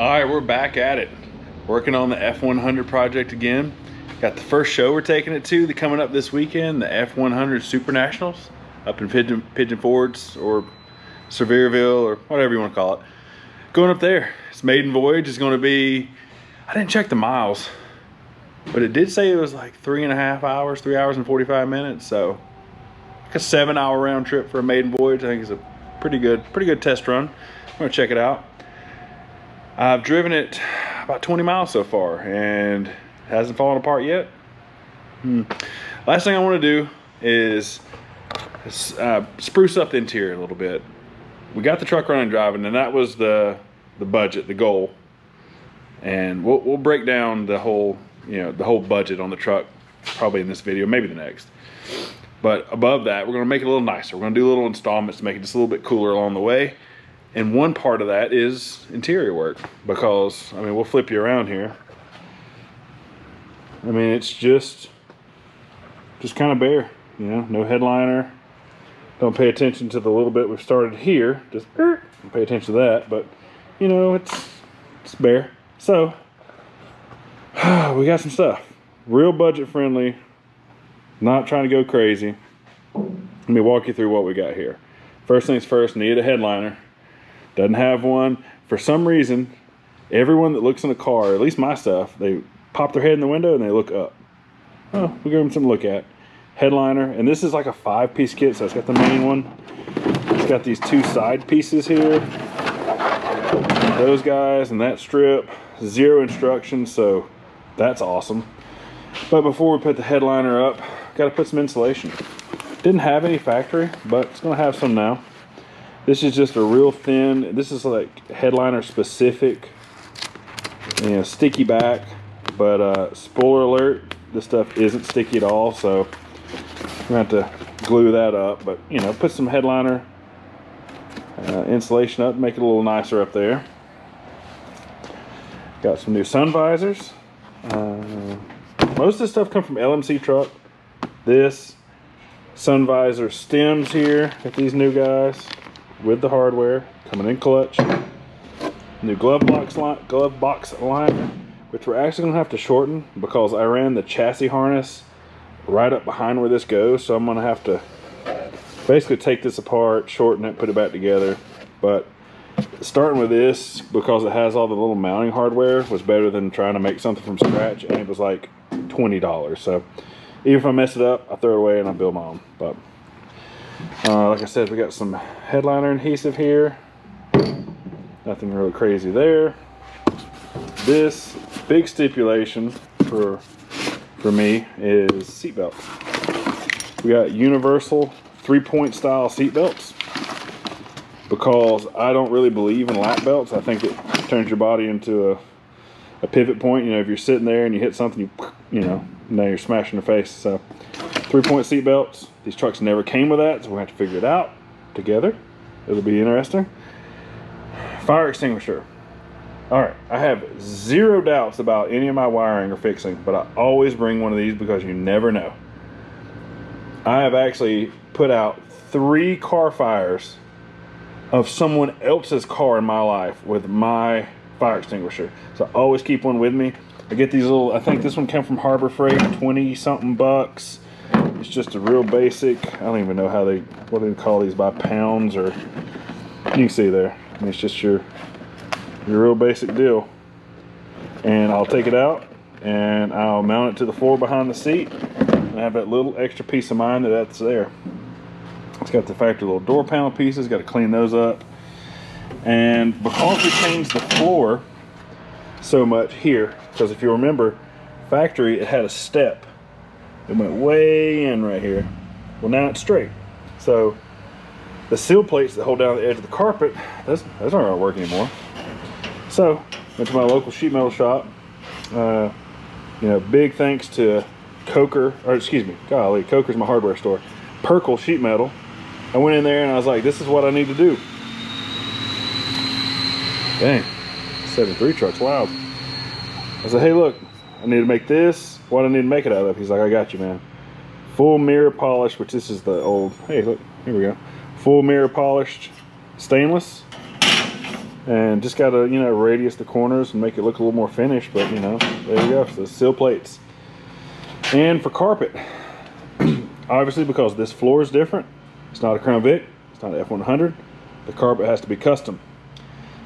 All right, we're back at it. Working on the F100 project again. Got the first show we're taking it to, coming up this weekend, the F100 Super Nationals up in Pigeon Forge or Sevierville or whatever you want to call it. Going up there. It's maiden voyage. It's going to be, I didn't check the miles, but it did say it was like 3.5 hours, 3 hours and 45 minutes. So like a 7-hour round trip for a maiden voyage. I think it's a pretty good test run. I'm going to check it out. I've driven it about 20 miles so far and it hasn't fallen apart yet. Last thing I want to do is spruce up the interior a little bit. We got the truck running driving, and that was the budget, the goal. And we'll break down the whole budget on the truck probably in this video, maybe the next. But above that, we're going to make it a little nicer. We're going to do little installments to make it just a little bit cooler along the way. And one part of that is interior work, because I mean, we'll flip you around here. I mean, it's just kind of bare, you know, no headliner. Don't pay attention to the little bit we've started here. Just pay attention to that, but you know, it's bare. So we got some stuff, real budget friendly, not trying to go crazy. Let me walk you through what we got here. First things first, need a headliner. Doesn't have one. For some reason, everyone that looks in a car, at least my stuff, they pop their head in the window and they look up. Oh, we'll give them something to look at. Headliner, and this is like a 5-piece kit, so it's got the main one. It's got these 2 side pieces here. Those guys and that strip. 0 instructions, so that's awesome. But before we put the headliner up, got to put some insulation. Didn't have any factory, but it's going to have some now. This is just a real thin, this is like headliner specific, you know, sticky back, but spoiler alert, this stuff isn't sticky at all, so we're going to have to glue that up. But you know, put some headliner insulation up, make it a little nicer up there. Got some new sun visors. Most of this stuff come from LMC truck. This sun visor stems here, got these new guys with the hardware coming in clutch. New glove box liner, which we're actually gonna have to shorten because I ran the chassis harness right up behind where this goes, so I'm gonna have to basically take this apart, shorten it, put it back together. But starting with this, because it has all the little mounting hardware, was better than trying to make something from scratch, and it was like $20. So even if I mess it up, I throw it away and I build my own. But like I said, we got some headliner adhesive here. Nothing really crazy there. This big stipulation for me is seat belts. We got universal 3-point style seat belts because I don't really believe in lap belts. I think it turns your body into a pivot point. You know, if you're sitting there and you hit something, you know, now you're smashing your face. So 3-point seat belts. These trucks never came with that, so we'll have to figure it out together. It'll be interesting. Fire extinguisher. All right, I have 0 doubts about any of my wiring or fixing, but I always bring one of these because you never know. I have actually put out 3 car fires of someone else's car in my life with my fire extinguisher. So I always keep one with me. I get these little, I think this one came from Harbor Freight, 20-something bucks. It's just a real basic, I don't even know how what do they call these, by pounds, or you can see there. I mean, it's just your real basic deal. And I'll take it out and I'll mount it to the floor behind the seat and have that little extra peace of mind that's there. It's got the factory little door panel pieces, got to clean those up. And because we changed the floor so much here, because if you remember, factory, it had a step. It went way in right here. Well, now it's straight. So the seal plates that hold down the edge of the carpet, those aren't gonna work anymore. So went to my local sheet metal shop. You know, big thanks to Coker, or excuse me, golly, Coker's my hardware store. Perkle Sheet Metal. I went in there and I was like, this is what I need to do. Dang, 7.3 truck's loud. I said, hey, look, I need to make this. What do I need to make it out of? He's like, I got you, man. Full mirror polish, which this is the old, hey, look, here we go. Full mirror polished stainless. And just got to, you know, radius the corners and make it look a little more finished. But, you know, there you go. So seal plates. And for carpet, obviously because this floor is different, it's not a Crown Vic, it's not an F100, the carpet has to be custom.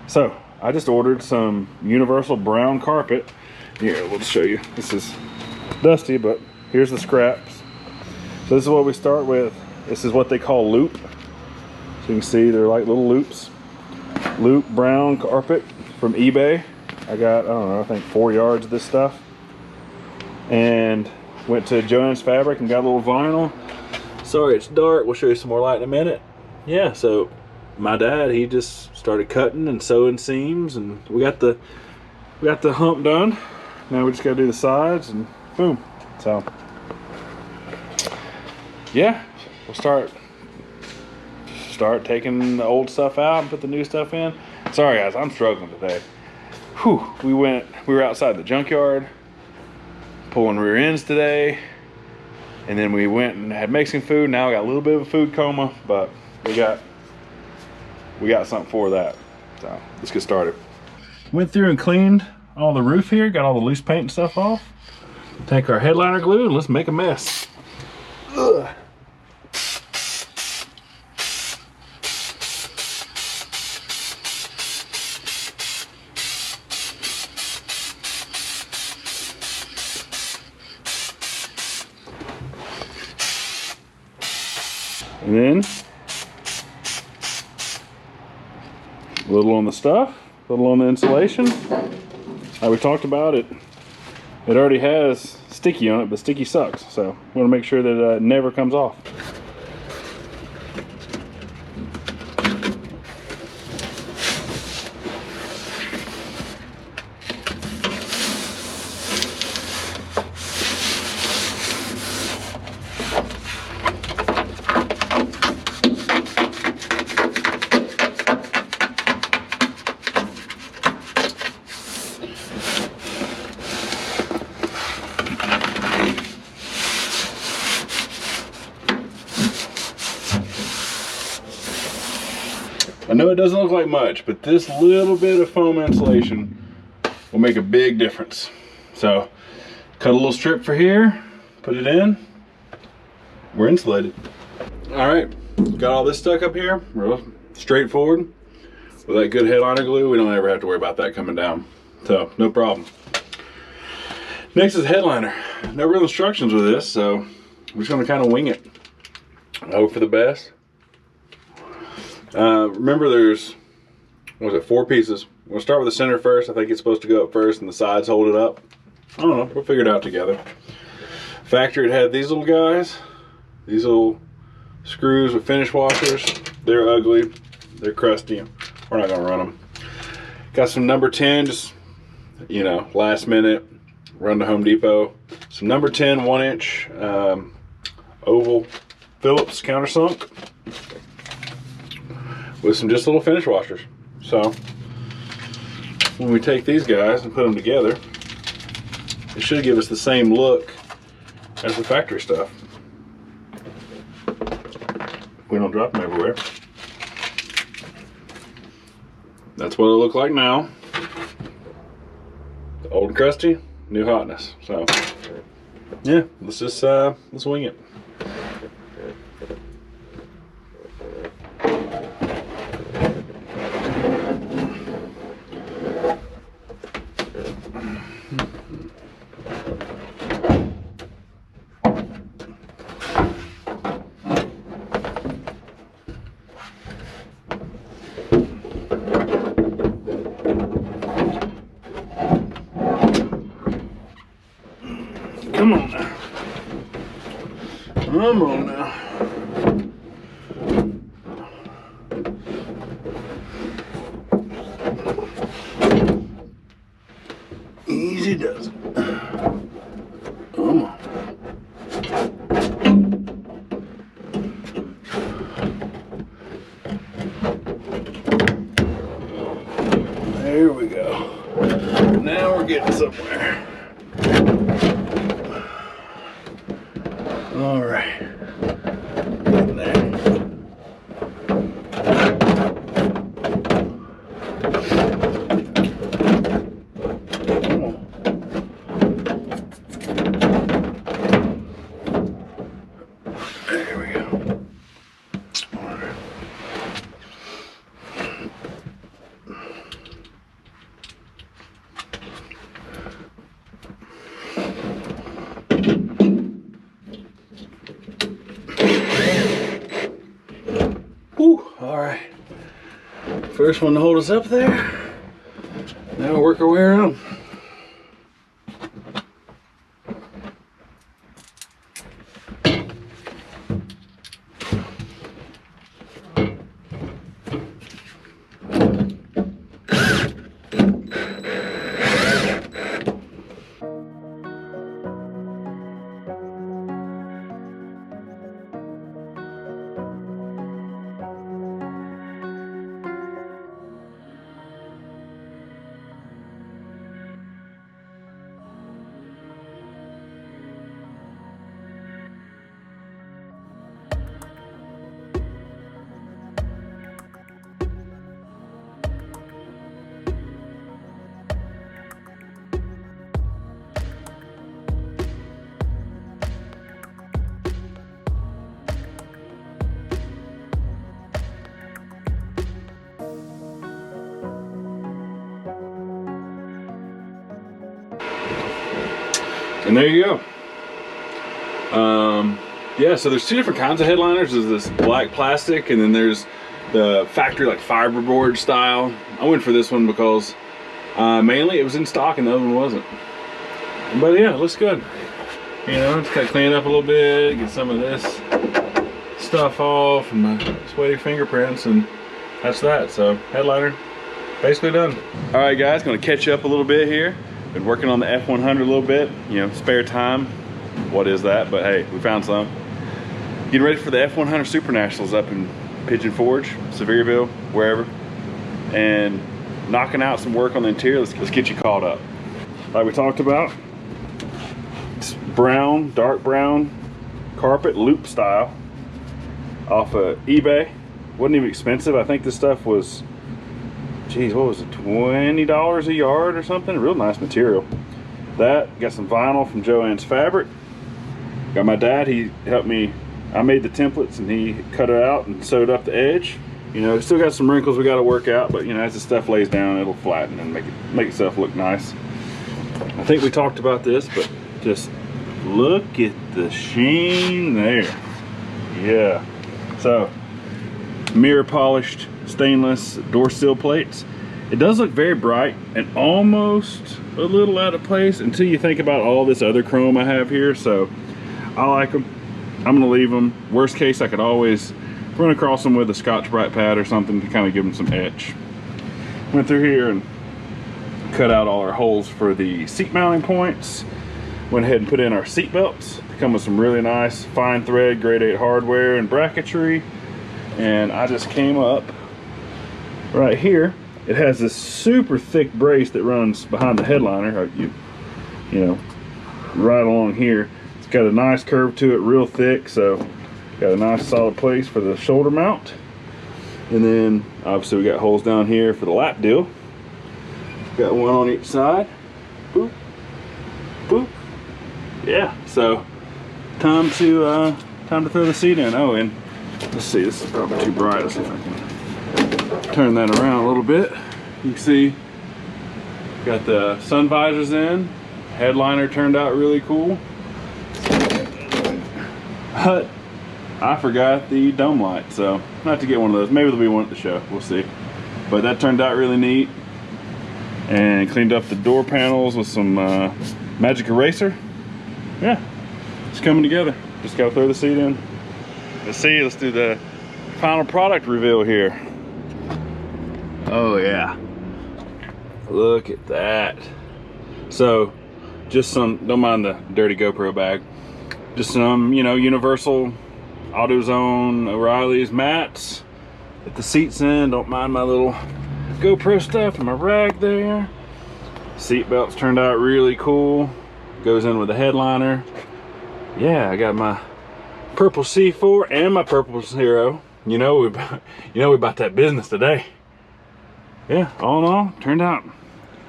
So I just ordered some universal brown carpet. Here, we'll show you. This is dusty, but here's the scraps. So this is what we start with. This is what they call loop. So you can see they're like little loops. Loop brown carpet from eBay. I got, I don't know, I think 4 yards of this stuff. And went to Joann's Fabric and got a little vinyl. Sorry it's dark, we'll show you some more light in a minute. Yeah, so my dad, he just started cutting and sewing seams, and we got the hump done. Now we just gotta do the sides and boom. So yeah, we'll start taking the old stuff out and put the new stuff in. Sorry guys, I'm struggling today. Whew, we were outside the junkyard pulling rear ends today, and then we went and had Mexican food. Now I got a little bit of a food coma, but we got something for that. So let's get started. Went through and cleaned all the roof here, got all the loose paint and stuff off. Take our headliner glue and let's make a mess. Ugh. And then a little on the stuff, a little on the insulation. Like we talked about it, it already has sticky on it, but sticky sucks. So we want to make sure that it never comes off. I know it doesn't look like much, but this little bit of foam insulation will make a big difference. So cut a little strip for here, put it in, we're insulated. All right, got all this stuck up here, real straightforward. With that good headliner glue, we don't ever have to worry about that coming down. So no problem. Next is headliner. No real instructions with this, so we're just gonna kind of wing it. Hope for the best. Remember there's, what was it, 4 pieces. We'll start with the center first. I think it's supposed to go up first and the sides hold it up. I don't know, we'll figure it out together. Factory, it had these little guys, these little screws with finish washers. They're ugly, they're crusty. We're not gonna run them. Got some number 10, just, you know, last minute, run to Home Depot. Some number 10 1-inch oval Phillips countersunk with some just little finish washers. So when we take these guys and put them together, it should give us the same look as the factory stuff. We don't drop them everywhere. That's what it looks like now. Old and crusty, new hotness. So yeah, let's just let's wing it. Come on now. Come on now. Easy does it. Come on. There we go. Now we're getting somewhere. All right, getting there. first one to hold us up there. Now we'll work our way around. And there you go. Yeah, so there's two different kinds of headliners. There's this black plastic, and then there's the factory like fiberboard style. I went for this one because mainly it was in stock and the other one wasn't. But yeah, it looks good. You know, just gotta clean it up a little bit, get some of this stuff off and my sweaty fingerprints, and that's that. So headliner basically done. All right guys, gonna catch you up a little bit here. Been working on the F100 a little bit, you know, spare time. What is that? But hey, we found some. Getting ready for the F100 Super Nationals up in Pigeon Forge, Sevierville, wherever. And knocking out some work on the interior. Let's get you caught up. Like we talked about, it's brown, dark brown carpet, loop style, off of eBay. Wasn't even expensive. I think this stuff was, geez, what was it, $20 a yard or something? Real nice material. That, got some vinyl from Joann's Fabric. Got my dad, he helped me, I made the templates and he cut it out and sewed up the edge. You know, still got some wrinkles we got to work out, but you know, as the stuff lays down, it'll flatten and make itself look nice. I think we talked about this, but just look at the sheen there. Yeah. So, mirror polished stainless door sill plates. It does look very bright and almost a little out of place until you think about all this other chrome I have here. So I like them. I'm gonna leave them. Worst case, I could always run across them with a Scotch-Brite pad or something to kind of give them some etch. Went through here and cut out all our holes for the seat mounting points. Went ahead and put in our seat belts. They come with some really nice fine thread, grade 8 hardware and bracketry. And I just came up right here. It has this super thick brace that runs behind the headliner, you know, right along here. It's got a nice curve to it, real thick, so got a nice solid place for the shoulder mount. And then obviously we got holes down here for the lap deal. Got one on each side. Boop, boop. Yeah, so time to throw the seat in. Oh, and let's see, this is probably too bright. Let's see if I can turn that around a little bit. You can see, got the sun visors in. Headliner turned out really cool. But I forgot the dome light, so not to get one of those. Maybe there'll be one at the show, we'll see. But that turned out really neat. And cleaned up the door panels with some magic eraser. Yeah, it's coming together. Just gotta throw the seat in. Let's see, let's do the final product reveal here. Oh yeah, look at that. So just some, don't mind the dirty GoPro bag, just some, you know, Universal AutoZone O'Reilly's mats. Get the seats in, don't mind my little GoPro stuff and my rag there. Seat belts turned out really cool. Goes in with the headliner. Yeah, I got my purple C4 and my purple Zero. You know we about that business today. Yeah, all in all, turned out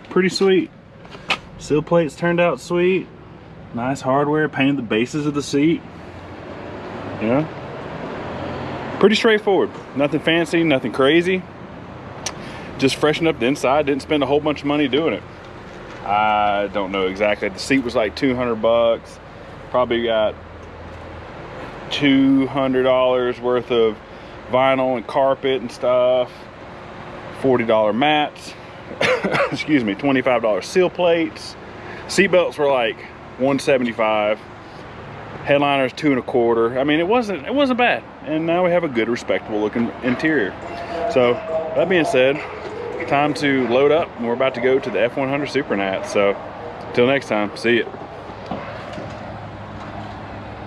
pretty sweet. Sill plates turned out sweet. Nice hardware, painted the bases of the seat. Yeah, pretty straightforward. Nothing fancy, nothing crazy. Just freshened up the inside. Didn't spend a whole bunch of money doing it. I don't know exactly. The seat was like 200 bucks. Probably got $200 worth of vinyl and carpet and stuff. $40 mats, excuse me, $25 seal plates. Seat belts were like $175. Headliners $2.25. I mean, it wasn't bad. And now we have a good, respectable looking interior. So that being said, time to load up, and we're about to go to the F100 Super Nat. So until next time, see ya.